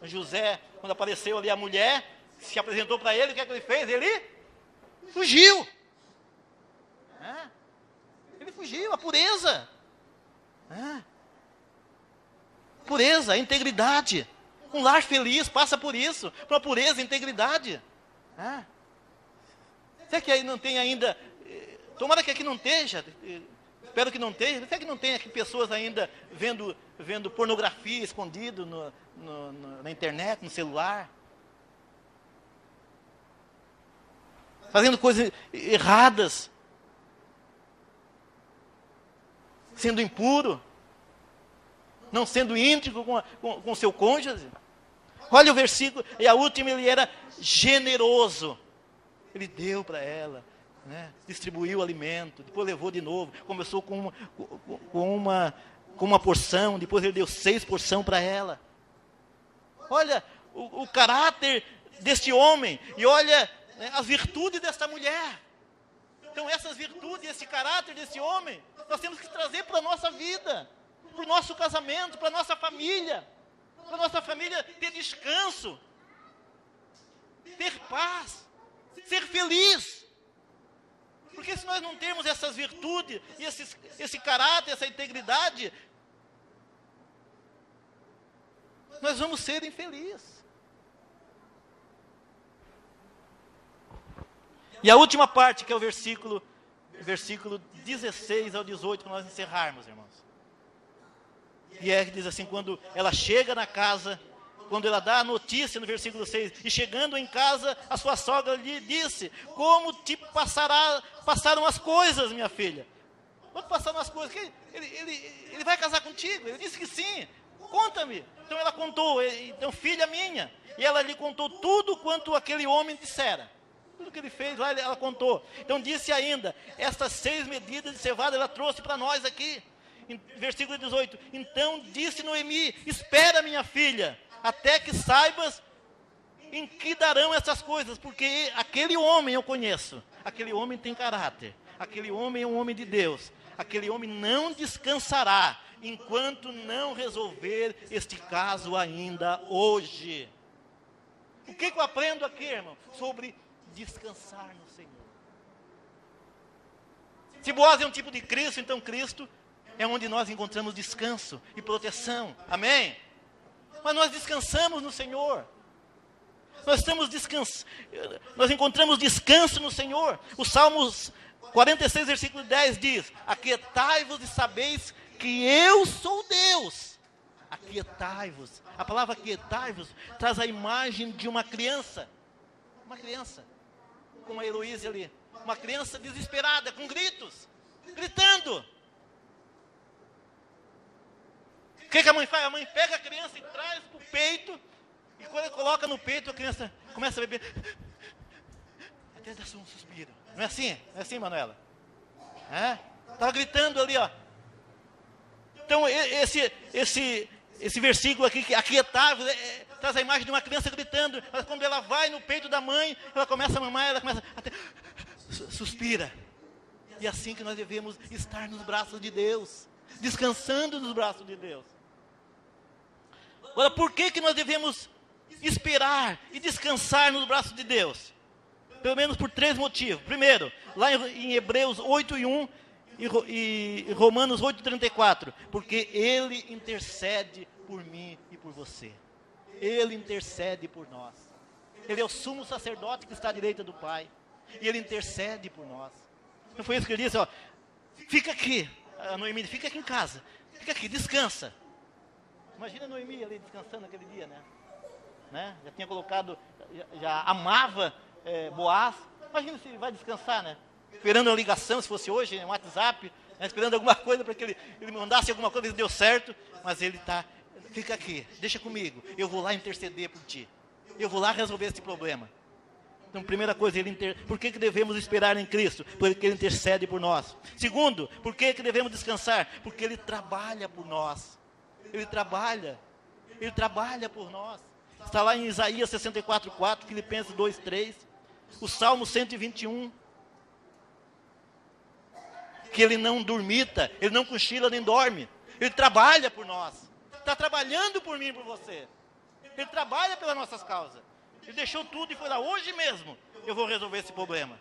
José, quando apareceu ali a mulher, se apresentou para ele, o que é que ele fez? Ele fugiu. Ele fugiu, a pureza. Pureza, a integridade. Um lar feliz passa por isso, por uma pureza e integridade. Será que aí não tem ainda, tomara que aqui não esteja, espero que não tenha, será que não tem aqui pessoas ainda vendo pornografia escondido na internet, no celular? Fazendo coisas erradas. Sendo impuro. Não sendo íntegro com seu cônjuge. Olha o versículo, e a última, ele era generoso. Ele deu para ela, distribuiu o alimento, depois levou de novo, começou com uma porção, depois ele deu 6 porções para ela. Olha o caráter deste homem, e olha as virtudes desta mulher. Então essas virtudes, esse caráter desse homem, nós temos que trazer para a nossa vida, para o nosso casamento, para a nossa família. Para a nossa família ter descanso, ter paz, ser feliz. Porque se nós não temos essas virtudes, e esse caráter, essa integridade, nós vamos ser infelizes. E a última parte, que é o versículo 16 ao 18, para nós encerrarmos, irmãos. E que diz assim, quando ela chega na casa, quando ela dá a notícia no versículo 6, e chegando em casa, a sua sogra lhe disse, como te passaram as coisas, minha filha? Quando passaram as coisas, ele vai casar contigo? Ele disse que sim, conta-me. Então ela contou, então filha minha, e ela lhe contou tudo quanto aquele homem dissera. Tudo que ele fez lá, ela contou. Então disse ainda, estas 6 medidas de cevada ela trouxe para nós aqui. Versículo 18, então disse Noemi, espera minha filha, até que saibas em que darão essas coisas, porque aquele homem eu conheço, aquele homem tem caráter, aquele homem é um homem de Deus, aquele homem não descansará, enquanto não resolver este caso ainda hoje. O que eu aprendo aqui, irmão? Sobre descansar no Senhor. Se Boaz é um tipo de Cristo, então Cristo é onde nós encontramos descanso e proteção. Amém? Mas nós descansamos no Senhor. Nós encontramos descanso no Senhor. O Salmos 46, versículo 10 diz: aquietai-vos e sabeis que eu sou Deus. Aquietai-vos. A palavra aquietai-vos traz a imagem de uma criança. Uma criança, como a Heloísa ali. Uma criança desesperada, com gritos, gritando. O que a mãe faz? A mãe pega a criança e traz para o peito. E quando coloca no peito, a criança começa a beber. Até dá um suspiro. Não é assim? Não é assim, Manuela? Estava gritando ali, ó. Então, esse versículo aqui, que aquietável, traz a imagem de uma criança gritando. Mas quando ela vai no peito da mãe, ela começa a mamar, ela começa até suspira. E é assim que nós devemos estar nos braços de Deus, descansando nos braços de Deus. Agora, por que nós devemos esperar e descansar nos braços de Deus? Pelo menos por 3 motivos. Primeiro, lá em Hebreus 8:1 e Romanos 8:34, porque Ele intercede por mim e por você. Ele intercede por nós. Ele é o sumo sacerdote que está à direita do Pai. E Ele intercede por nós. Não foi isso que Ele disse? Ó, fica aqui, a Noemi, fica aqui em casa. Fica aqui, descansa. Imagina a Noemi ali descansando naquele dia, né? Já tinha colocado, já amava Boaz. Imagina se ele vai descansar, né? Esperando uma ligação, se fosse hoje, um WhatsApp, né? Esperando alguma coisa para que ele mandasse alguma coisa, deu certo. Mas ele está, fica aqui, deixa comigo. Eu vou lá interceder por ti. Eu vou lá resolver esse problema. Então, primeira coisa, por que devemos esperar em Cristo? Porque Ele intercede por nós. Segundo, por que devemos descansar? Porque Ele trabalha por nós. Ele trabalha por nós. Está lá em Isaías 64:4, Filipenses 2:3, o Salmo 121, que Ele não dormita, Ele não cochila nem dorme. Ele trabalha por nós. Está trabalhando por mim e por você. Ele trabalha pelas nossas causas. Ele deixou tudo e foi lá, hoje mesmo eu vou resolver esse problema.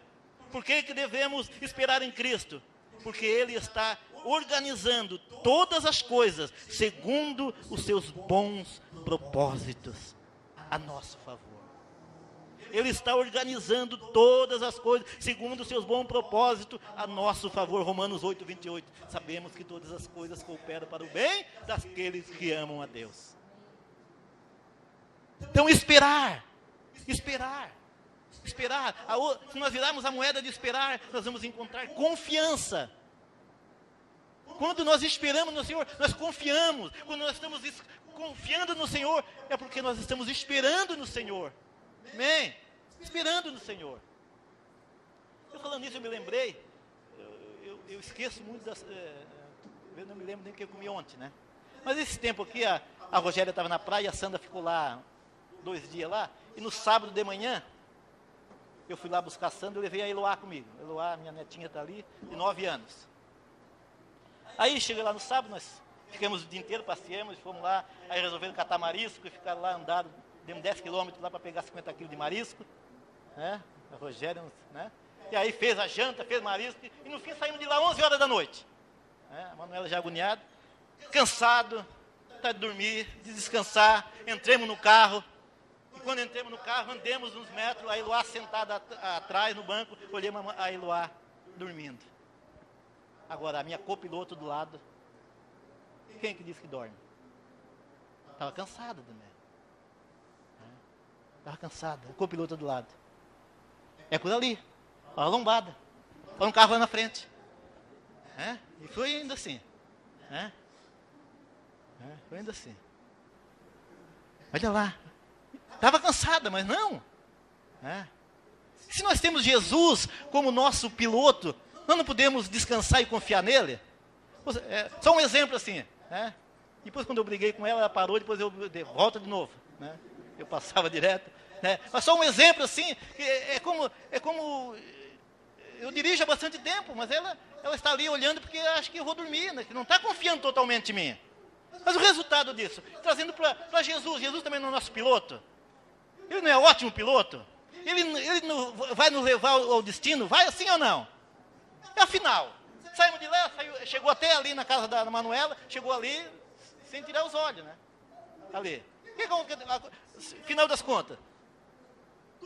Por que devemos esperar em Cristo? Porque Ele está organizando todas as coisas segundo os seus bons propósitos a nosso favor. Ele está organizando todas as coisas segundo os seus bons propósitos a nosso favor. Romanos 8:28. Sabemos que todas as coisas cooperam para o bem daqueles que amam a Deus. Então, esperar. Se nós virarmos a moeda de esperar, nós vamos encontrar confiança. Quando nós esperamos no Senhor, nós confiamos. Quando nós estamos confiando no Senhor, é porque nós estamos esperando no Senhor. Amém? Esperando no Senhor. Eu falando isso, eu me lembrei, eu esqueço muito eu não me lembro nem o que eu comi ontem, né? Mas esse tempo aqui, a Rogéria estava na praia, a Sandra ficou lá 2 dias lá, e no sábado de manhã, eu fui lá buscar a Sandra, eu levei a Eloá comigo. Eloá, minha netinha está ali, de 9 anos. Aí cheguei lá no sábado, nós ficamos o dia inteiro, passeamos, fomos lá, aí resolveram catar marisco, e ficaram lá, andaram, demos 10 quilômetros lá para pegar 50 quilos de marisco, né? A Rogéria, né? E aí fez a janta, fez marisco, e no fim saímos de lá 11 horas da noite. Né? A Manuela já agoniada, cansado, tá de dormir, de descansar, entremos no carro. E quando entramos no carro, andemos uns metros, a Eloá sentada atrás no banco, olhamos a Eloá dormindo. Agora, a minha copiloto do lado, quem que disse que dorme? Estava cansada também. Estava cansada, a copiloto do lado. É por ali, olha a lombada, olha um carro lá na frente. E foi indo assim. Foi indo assim. Olha lá. Estava cansada, mas não. Se nós temos Jesus como nosso piloto, nós não podemos descansar e confiar nele? Só um exemplo assim. Depois, quando eu briguei com ela, ela parou, depois eu volta de novo. Eu passava direto. Mas só um exemplo assim, é como eu dirijo há bastante tempo, mas ela está ali olhando porque acha que eu vou dormir, né? Que não está confiando totalmente em mim. Mas o resultado disso, trazendo para Jesus também não é nosso piloto. Ele não é ótimo piloto? Ele não vai nos levar ao destino? Vai assim ou não? Afinal, saímos de lá, chegou até ali na casa da Manuela, chegou ali sem tirar os olhos, né? Ali. Final das contas,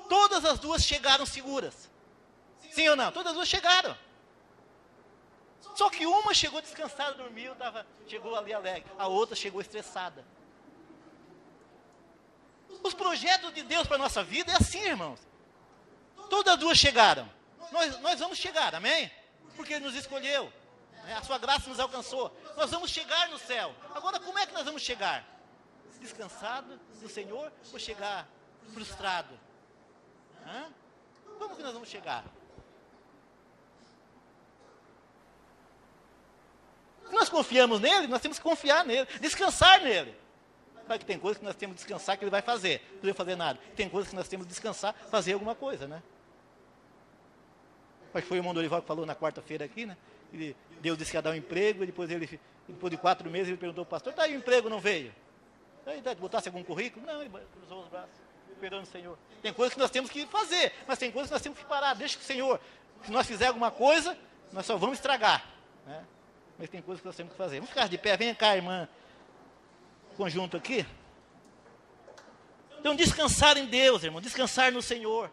todas as duas chegaram seguras. Sim ou não? Todas as duas chegaram. Só que uma chegou descansada, dormiu, chegou ali alegre. A outra chegou estressada. Os projetos de Deus para a nossa vida é assim, irmãos. Todas as duas chegaram. Nós vamos chegar, amém? Porque Ele nos escolheu. Né? A sua graça nos alcançou. Nós vamos chegar no céu. Agora, como é que nós vamos chegar? Descansado do Senhor ou chegar frustrado? Como que nós vamos chegar? Se nós confiamos nele, nós temos que confiar nele, descansar nele. Claro que tem coisas que nós temos que descansar que ele vai fazer, não vai fazer nada. Tem coisas que nós temos que descansar, fazer alguma coisa, né? Acho que foi o irmão Dorival que falou na quarta-feira aqui, né? Deus disse que ia dar um emprego, e depois de 4 meses ele perguntou ao pastor, tá aí o emprego, não veio? Aí, botasse algum currículo? Não, ele cruzou os braços, perdoando o Senhor. Tem coisas que nós temos que fazer, mas tem coisas que nós temos que parar, deixa que o Senhor, se nós fizer alguma coisa, nós só vamos estragar, né? Mas tem coisas que nós temos que fazer. Vamos ficar de pé, vem cá, irmã, conjunto aqui. Então, descansar em Deus, irmão, descansar no Senhor.